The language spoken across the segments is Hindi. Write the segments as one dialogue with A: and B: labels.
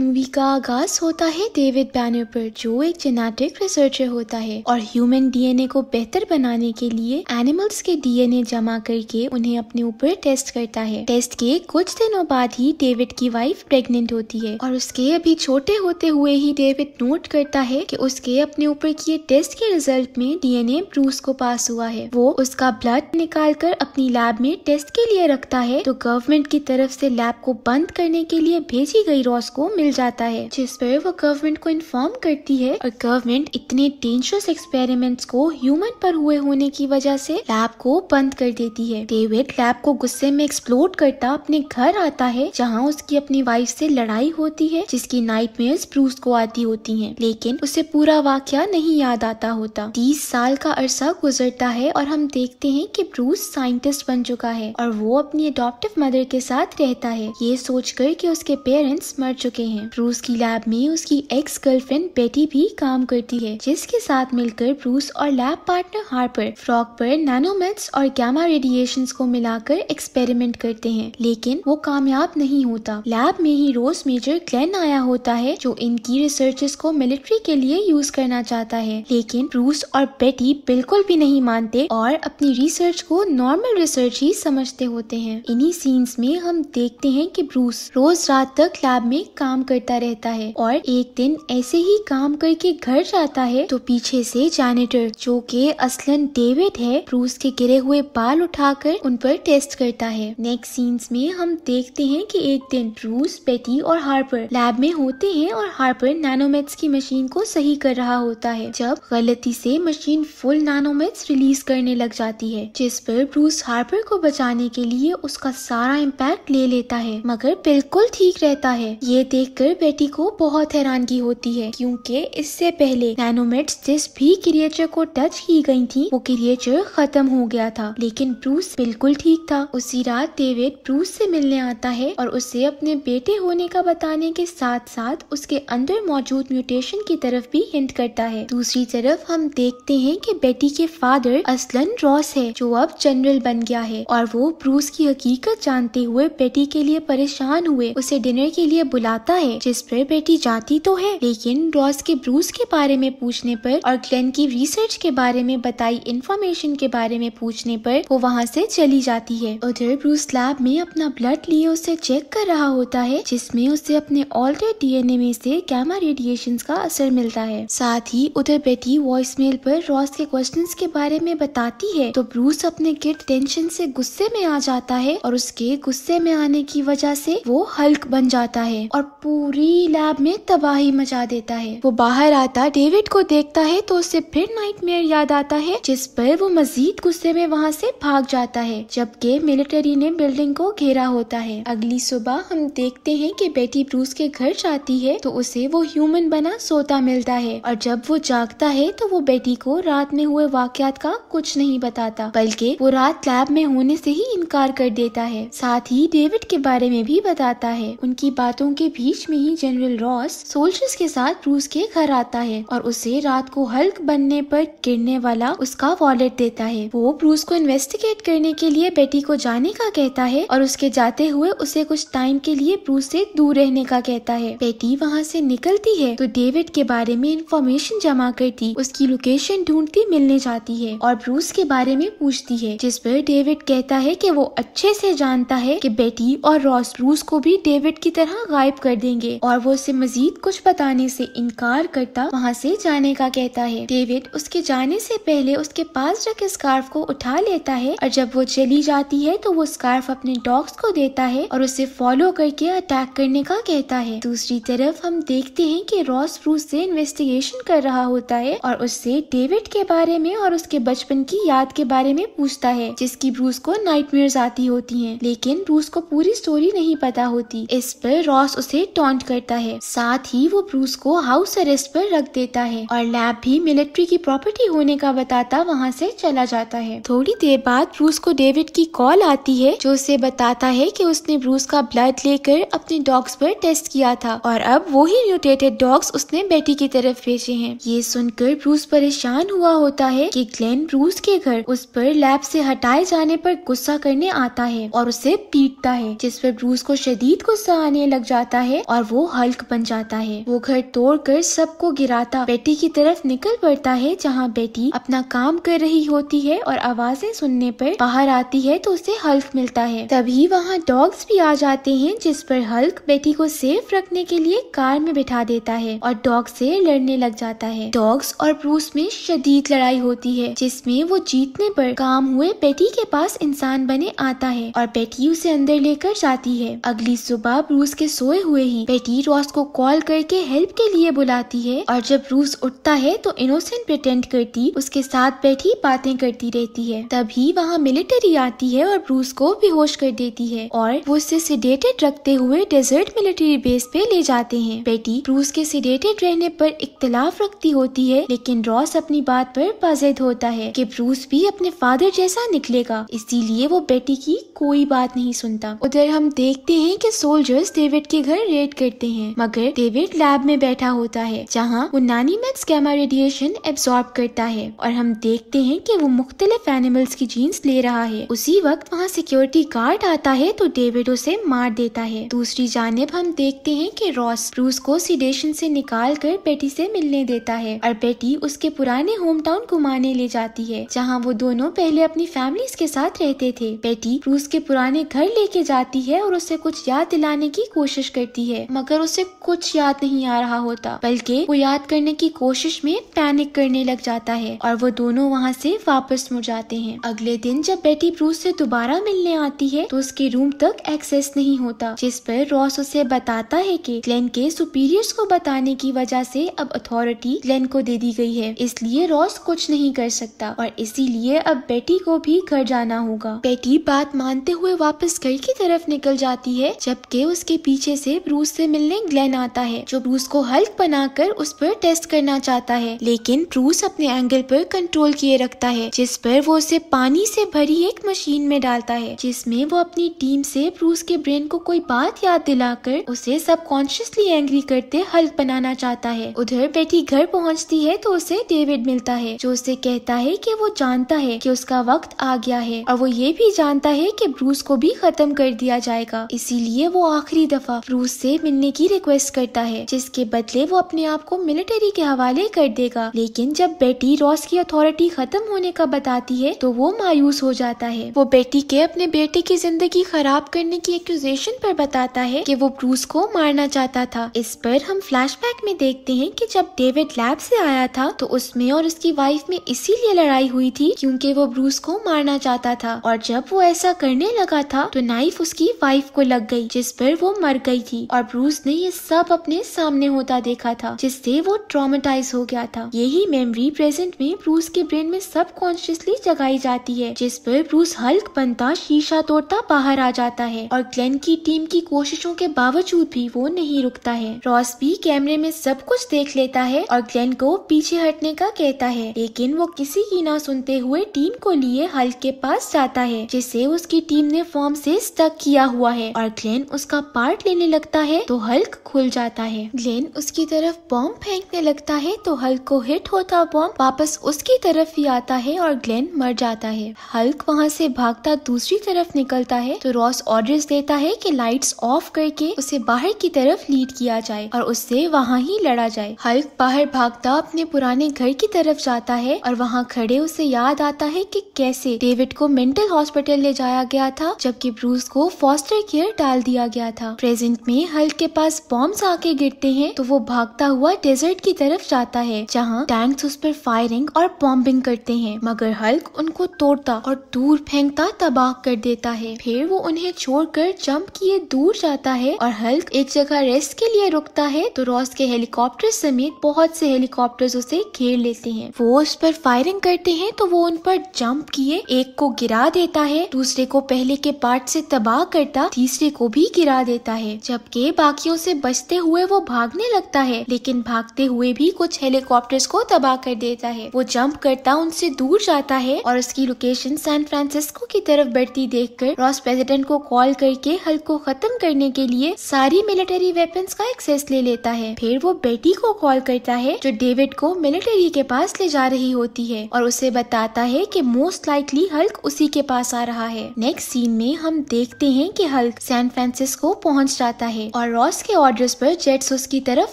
A: मूवी का आगाज होता है डेविड बैनर पर, जो एक जेनेटिक रिसर्चर होता है और ह्यूमन डीएनए को बेहतर बनाने के लिए एनिमल्स के डीएनए जमा करके उन्हें अपने ऊपर टेस्ट करता है। टेस्ट के कुछ दिनों बाद ही डेविड की वाइफ प्रेग्नेंट होती है और उसके अभी छोटे होते हुए ही डेविड नोट करता है कि उसके अपने ऊपर किए टेस्ट के रिजल्ट में डीएनए ब्रूस को पास हुआ है। वो उसका ब्लड निकाल कर अपनी लैब में टेस्ट के लिए रखता है तो गवर्नमेंट की तरफ से लैब को बंद करने के लिए भेजी गई रॉस को मिल जाता है, जिस पर वो गवर्नमेंट को इन्फॉर्म करती है और गवर्नमेंट इतने डेंजरस एक्सपेरिमेंट्स को ह्यूमन पर हुए होने की वजह से लैब को बंद कर देती है। डेविड लैब को गुस्से में एक्सप्लोड करता अपने घर आता है, जहाँ उसकी अपनी वाइफ से लड़ाई होती है, जिसकी नाइटमेयर्स ब्रूस को आती होती हैं, लेकिन उसे पूरा वाकया नहीं याद आता होता। 30 साल का अरसा गुजरता है और हम देखते हैं कि ब्रूस साइंटिस्ट बन चुका है और वो अपनी अडॉप्टिव मदर के साथ रहता है, ये सोचकर कि उसके पेरेंट्स मर चुके हैं। ब्रूस की लैब में उसकी एक्स गर्लफ्रेंड बेटी भी काम करती है, जिसके साथ मिलकर ब्रूस और लैब पार्टनर हार्पर फ्रॉग पर नैनोमेट्स और गामा रेडिएशंस को मिलाकर एक्सपेरिमेंट करते हैं, लेकिन वो कामयाब नहीं होता। लैब में ही रोज मेजर ग्लेन आया होता है, जो इनकी रिसर्चेस को मिलिट्री के लिए यूज करना चाहता है, लेकिन ब्रूस और बेटी बिल्कुल भी नहीं मानते और अपनी रिसर्च को नॉर्मल रिसर्च ही समझते होते हैं। इन्हीं सीन्स में हम देखते हैं कि ब्रूस रोज रात तक लैब में काम करता रहता है और एक दिन ऐसे ही काम करके घर जाता है तो पीछे से जैनिटर, जो कि असलन डेविड है, ब्रूस के गिरे हुए बाल उठाकर उन पर टेस्ट करता है। नेक्स्ट सीन्स में हम देखते हैं कि एक दिन ब्रूस, बेटी और हार्पर लैब में होते हैं और हार्पर नैनोमेट्स की मशीन को सही कर रहा होता है, जब गलती से मशीन फुल नैनोमेट्स रिलीज करने लग जाती है, जिस पर ब्रूस हार्पर को बचाने के लिए उसका सारा इम्पैक्ट ले लेता है, मगर बिल्कुल ठीक रहता है। ये देखकर बेटी को बहुत हैरानगी होती है, क्योंकि इससे पहले नैनोमेट्स जिस भी क्रिएचर को टच की गई थी वो क्रिएचर खत्म हो गया था, लेकिन ब्रूस बिल्कुल ठीक था। उसी रात डेविड ब्रूस से मिलने आता है और उसे अपने बेटे होने का बताने के साथ साथ उसके अंदर मौजूद म्यूटेशन की तरफ भी हिंट करता है। दूसरी तरफ हम देखते हैं कि बेटी के फादर असलन रॉस है, जो अब जनरल बन गया है और वो ब्रूस की हकीकत जानते हुए बेटी के लिए परेशान हुए उसे डिनर के लिए बुलाता है, जिस पर बेटी जाती तो है, लेकिन रॉस के ब्रूस के बारे में पूछने पर और ग्लेन की रिसर्च के बारे में बताई इंफॉर्मेशन के बारे में पूछने पर वो वहाँ से चली जाती है। उधर ब्रूस लैब में अपना ब्लड लिए उसे चेक कर रहा होता है, जिसमें उसे अपने ऑल्टर्ड डीएनए में से गामा रेडिएशंस का असर मिलता है। साथ ही उधर बेटी वॉइसमेल पर रॉस के क्वेश्चंस के बारे में बताती है, तो ब्रूस अपने किड टेंशन से गुस्से में आ जाता है और उसके गुस्से में आने की वजह से वो हल्क बन जाता है और पूरी लैब में तबाही मचा देता है। वो बाहर आता डेविड को देखता है तो उसे फिर नाइटमेयर याद आता है, जिस पर वो मजीद गुस्से में वहाँ से भाग जाता है, जबकि मिलिट्री ने बिल्डिंग को घेरा होता है। अगली सुबह हम देखते हैं कि बेटी ब्रूस के घर जाती है तो उसे वो ह्यूमन बना सोता मिलता है और जब वो जागता है तो वो बेटी को रात में हुए वाकयात का कुछ नहीं बताता, बल्कि वो रात लैब में होने से ही इनकार कर देता है। साथ ही डेविड के बारे में भी बताता है। उनकी बातों के बीच में ही जनरल रॉस सोल्जर्स के साथ ब्रूस के घर आता है और उसे रात को हल्क बनने पर गिरने वाला उसका वॉलेट देता है। वो ब्रूस को इन्वेस्टिगेट करने के लिए बेटी को जाने का कहता है और उसके जाते हुए उसे कुछ टाइम के लिए ब्रूस से दूर रहने का कहता है। बेटी वहाँ से निकलती है तो डेविड के बारे में इंफॉर्मेशन जमा करती उसकी लोकेशन ढूंढती मिलने जाती है और ब्रूस के बारे में पूछती है, जिस पर डेविड कहता है कि वो अच्छे से जानता है कि बेटी और रॉस ब्रूस को भी डेविड की तरह गायब कर देंगे और वो उसे मजीद कुछ बताने से इनकार करता वहाँ से जाने का कहता है। डेविड उसके जाने से पहले उसके पास रखे स्कार्फ को उठा लेता है और जब वो चली जाती है तो वो स्कार्फ अपने डॉग्स को देता है और उसे फॉलो करके अटैक करने का कहता है। दूसरी तरफ हम देखते हैं कि रॉस ब्रूस से इन्वेस्टिगेशन कर रहा होता है और उससे डेविड के बारे में और उसके बचपन की याद के बारे में पूछता है, जिसकी ब्रूस को नाइटमेयर्स आती होती हैं, लेकिन ब्रूस को पूरी स्टोरी नहीं पता होती। इस पर रॉस उसे टॉन्ट करता है, साथ ही वो ब्रूस को हाउस अरेस्ट पर रख देता है और लैब भी मिलिट्री की प्रॉपर्टी होने का बताता वहाँ से चला जाता है। थोड़ी देर बाद ब्रूस को डेविड की कॉल आती है, जो उसे बताता है कि उसने ब्रूस का ब्लड लेकर अपने डॉग्स पर टेस्ट किया था और अब वही म्यूटेटेड डॉग्स उसने बेटी की तरफ भेजे हैं। ये सुनकर ब्रूस परेशान हुआ होता है कि ग्लेन ब्रूस के घर उस पर लैब से हटाए जाने पर गुस्सा करने आता है और उसे पीटता है, जिस पर ब्रूस को शदीद गुस्सा आने लग जाता है और वो हल्क बन जाता है। वो घर तोड़कर सबको गिराता बेटी की तरफ निकल पड़ता है, जहाँ बेटी अपना काम कर रही होती है और आवाजें सुनने पर बाहर आती है तो उसे हल्क मिलता है। तभी वहाँ डॉग्स भी आ जाते हैं, जिस पर हल्क बेटी को सेफ रखने के लिए कार में बिठा देता है और डॉग से लड़ने लग जाता है। डॉग्स और ब्रूस में शदीद लड़ाई होती है, जिसमें वो जीतने पर काम हुए बेटी के पास इंसान बने आता है और बेटी उसे अंदर लेकर जाती है। अगली सुबह ब्रूस के सोए हुए ही बेटी रॉस को कॉल करके हेल्प के लिए बुलाती है और जब ब्रूस उठता है तो इनोसेंट प्रिटेंड करती उसके साथ बैठी बातें करती रहती है। तभी वहाँ मिलिट्री आती है और ब्रूस को बेहोश कर देती है और वो उसे सिडेटेड रखते हुए डेजर्ट मिलिट्री बेस पे ले जाते हैं। बेटी ब्रूस के सिडेटेड रहने पर इख्तलाफ रखती होती है, लेकिन रॉस अपनी बात पर बाजिद होता है कि ब्रूस भी अपने फादर जैसा निकलेगा, इसीलिए वो बेटी की कोई बात नहीं सुनता। उधर हम देखते हैं कि सोल्जर्स डेविड के घर रेड करते हैं, मगर डेविड लैब में बैठा होता है जहाँ वो नैनोमैक्स गामा रेडिएशन एब्सॉर्ब करता है और हम देखते हैं कि वो मुख्तलिफ एनिमल्स की जीन्स ले रहा है। उसी वक्त वहाँ सिक्योरिटी गार्ड आता है तो डेविड उसे मार देता है। दूसरी जानिब हम देखते हैं कि रॉस ब्रूस को सिडेशन से निकाल कर बेटी से मिलने देता है और बेटी उसके पुराने होम टाउन घुमाने ले जाती है, जहाँ वो दोनों पहले अपनी फैमिलीज के साथ रहते थे। बेटी ब्रूस के पुराने घर लेके जाती है और उसे कुछ याद दिलाने की कोशिश करती है, मगर उसे कुछ याद नहीं आ रहा होता, बल्कि वो याद करने की कोशिश में पैनिक करने लग जाता है और वो दोनों वहाँ से वापस मुड़ जाते हैं। अगले दिन जब बेटी ब्रूस से दोबारा मिलने आती है तो उसके रूम तक एक्सेस नहीं होता, जिस पर रॉस उसे बताता है कि ग्लेन के सुपीरियर्स को बताने की वजह से अब अथॉरिटी ग्लेन को दे दी गई है, इसलिए रॉस कुछ नहीं कर सकता और इसीलिए अब बेटी को भी घर जाना होगा। बेटी बात मानते हुए वापस घर की तरफ निकल जाती है, जबकि उसके पीछे से ब्रूस से मिलने ग्लेन आता है, जो ब्रूस को हल्क बनाकर उस पर टेस्ट करना चाहता है, लेकिन ब्रूस अपने एंगल पर कंट्रोल किए रखता है, जिस पर वो उसे पानी से भरी एक मशीन में डालता है, जिसमें वो अपनी टीम से ब्रूस के ब्रेन को कोई बात याद दिलाकर उसे सबकॉन्शियसली एंग्री करते हल्क बनाना चाहता है। उधर बेटी घर पहुंचती है तो उसे डेविड मिलता है, जो उसे कहता है कि वो जानता है कि उसका वक्त आ गया है और वो ये भी जानता है कि ब्रूस को भी खत्म कर दिया जाएगा, इसीलिए वो आखिरी दफा ब्रूस से मिलने की रिक्वेस्ट करता है, जिसके बदले वो अपने आप को मिलिट्री के हवाले कर देगा। लेकिन जब बेटी रॉस की अथॉरिटी खत्म होने का बताती है तो वो मायूस हो जाता है। वो बेटी के अपने बेटे की जिंदगी खराब करने की एक्यूजेशन पर बताता है कि वो ब्रूस को मारना चाहता था। इस पर हम फ्लैशबैक में देखते हैं कि जब डेविड लैब से आया था तो उसमें और उसकी वाइफ में इसीलिए लड़ाई हुई थी क्योंकि वो ब्रूस को मारना चाहता था, और जब वो ऐसा करने लगा था तो नाइफ उसकी वाइफ को लग गई, जिस पर वो मर गई थी और ब्रूस ने ये सब अपने सामने होता देखा था, जिससे वो ट्रॉमेटाइज हो गया था। यही मेमोरी प्रेजेंट में ब्रूस के ब्रेन में सबकॉन्शियसली जगाई जाती है, जिस पर ब्रूस हल्क बनता शीशा तोड़ता बाहर आ जाता है और ग्लेन की टीम की कोशिशों के बावजूद भी वो नहीं रुकता है। रॉस भी कैमरे में सब कुछ देख लेता है और ग्लेन को पीछे हटने का कहता है, लेकिन वो किसी की ना सुनते हुए टीम को लिए हल्क के पास जाता है, जिसे उसकी टीम ने फॉर्म से स्टक किया हुआ है और ग्लेन उसका पार्ट लेने लगता है तो हल्क खुल जाता है। ग्लेन उसकी तरफ बॉम्ब फेंकने लगता है तो हल्क को हिट होता बॉम्ब वापस उसकी तरफ ही आता है और ग्लेन मर जाता है। हल्क वहाँ से भागता दूसरी तरफ निकलता है तो रॉस ऑर्डर्स देता है कि लाइट्स ऑफ करके उसे बाहर की तरफ लीड किया जाए और उससे वहाँ ही लड़ा जाए। हल्क बाहर भागता अपने पुराने घर की तरफ जाता है और वहाँ खड़े उसे याद आता है कि कैसे डेविड को मेंटल हॉस्पिटल ले जाया गया था, जबकि ब्रूस को फॉस्टर केयर डाल दिया गया था। प्रेजेंट में हल्क के पास बॉम्ब्स आके गिरते हैं तो वो भागता हुआ डेजर्ट की तरफ जाता है, जहाँ टैंक्स उस पर फायरिंग और बॉम्बिंग करते हैं, मगर हल्क उनको तोड़ता और दूर फेंकता तबाह कर देता है। फिर वो उन्हें छोड़कर जंप किए दूर जाता है और हल्क एक जगह रेस्ट के लिए रुकता है तो रॉस के हेलीकॉप्टर समेत बहुत से हेलीकॉप्टर्स उसे घेर लेते हैं। वो उस पर फायरिंग करते हैं तो वो उन पर जंप किए एक को गिरा देता है, दूसरे को पहले के पार्ट से तबाह करता तीसरे को भी गिरा देता है, जबकि बाकियों से बचते हुए वो भागने लगता है, लेकिन भागते हुए भी कुछ हेलीकॉप्टर्स को तबाह कर देता है। वो जंप करता उनसे दूर जाता है और उसकी लोकेशन सैन फ्रांसिस्को की तरफ बढ़ती देखकर रॉस प्रेसिडेंट को कॉल करके हल्क को खत्म करने के लिए सारी मिलिट्री वेपन्स का एक्सेस ले लेता है। फिर वो बेटी को कॉल करता है जो डेविड को मिलिट्री के पास ले जा रही होती है और उसे बताता है कि मोस्ट लाइकली हल्क उसी के पास आ रहा है। नेक्स्ट सीन में हम देखते हैं कि हल्क सैन फ्रांसिस्को पहुंच जाता है और रॉस के ऑर्डर्स पर जेट्स उसकी तरफ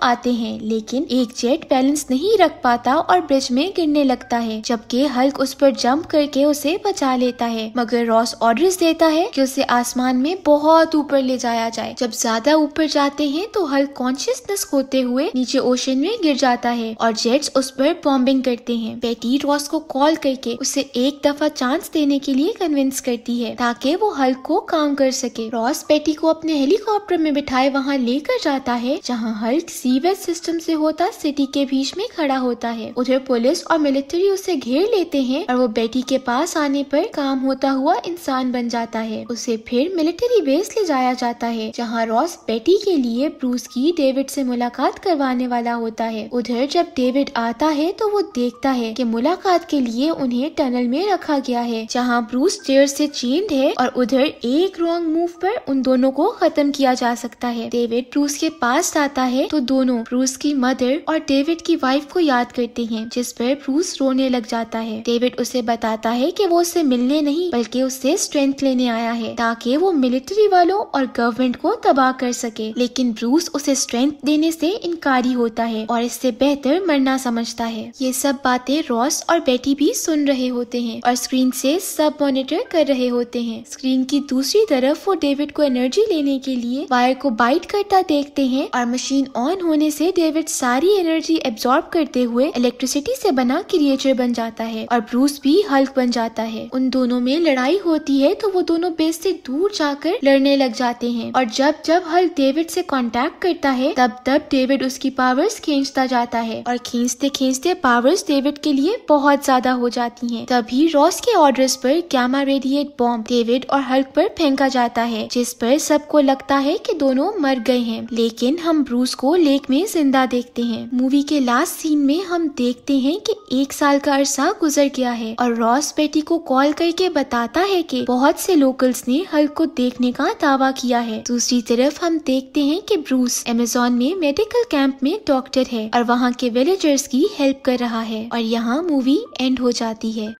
A: आते हैं, लेकिन एक जेट बैलेंस नहीं रख पाता और ब्रिज में गिरने लगता है, जबकि हल्क उस पर जंप करके उसे बचा लेता है। मगर रॉस ऑर्डर्स देता है कि उसे आसमान में बहुत ऊपर ले जाया जाए। जब ज्यादा ऊपर जाते हैं तो हल्क कॉन्शियसनेस खोते हुए नीचे ओशन में गिर जाता है और जेट्स उस पर बॉम्बिंग करते हैं। बेटी रॉस को कॉल करके उसे एक दफा चांस देने के लिए कन्विंस करती है ताकि वो हल्क को काम कर सके। रॉस बेटी को अपने हेलीकॉप्टर में बिठाए वहाँ लेकर जाता है, जहाँ हल्क सीवेज सिस्टम से होता सिटी के बीच में खड़ा होता है। उधर पुलिस और मिलिट्री उसे घेर लेते हैं और वो बेटी के पास आने पर काम होता हुआ इंसान बन जाता है। उसे फिर मिलिट्री बेस ले जाया जाता है, जहाँ रॉस बेटी के लिए ब्रूस की डेविड से मुलाकात करवाने वाला होता है। उधर जब डेविड आता है तो वो देखता है कि मुलाकात के लिए उन्हें टनल में रखा गया है, जहाँ ब्रूस चेयर से चेन्ड है और उधर एक रॉन्ग मूव पर उन दोनों को खत्म किया जा सकता है। डेविड ब्रूस के पास जाता है तो दोनों ब्रूस की मदर और डेविड की वाइफ को याद करते हैं, जिस पर ब्रूस रोने लग जाता है। डेविड उसे बताता है कि वो उससे मिलने नहीं बल्कि उससे स्ट्रेंथ लेने आया है ताकि वो मिलिट्री वालों और गवर्नमेंट को तबाह कर सके, लेकिन ब्रूस उसे स्ट्रेंथ देने से इनकारी होता है और इससे बेहतर मरना समझता है। ये सब बातें रॉस और बेटी भी सुन रहे होते हैं और स्क्रीन से सब मॉनिटर कर रहे होते हैं। स्क्रीन की दूसरी तरफ वो डेविड को एनर्जी लेने के लिए वायर को बाइट करता देखते हैं और मशीन ऑन होने से डेविड सारी एनर्जी एब्जॉर्ब करते हुए इलेक्ट्रिसिटी से बना क्रिएचर बन जाता है और ब्रूस भी हल्क बन जाता है। उन दोनों में लड़ाई होती है तो वो दोनों बेस से दूर जाकर लड़ने लग जाते हैं और जब जब हल्क डेविड से कांटेक्ट करता है तब तब डेविड उसकी पावर्स खींचता जाता है और खींचते खींचते पावर्स डेविड के लिए बहुत ज्यादा हो जाती हैं। तभी रॉस के ऑर्डर्स पर गामा रेडिएट बॉम्ब डेविड और हल्क पर फेंका जाता है, जिस पर सबको लगता है कि दोनों मर गए हैं, लेकिन हम ब्रूस को लेक में जिंदा देखते हैं। मूवी के लास्ट सीन में हम देखते हैं कि 1 साल का अरसा गुजर गया है और रॉस बेटी को कॉल करके बताता है कि बहुत से लोकल्स ने हल्क को देखने का दावा किया है। दूसरी तरफ हम देखते हैं कि ब्रूस अमेज़न में मेडिकल कैंप में डॉक्टर है और वहाँ के विलेजर्स की हेल्प कर रहा है और यहाँ मूवी एंड हो जाती है।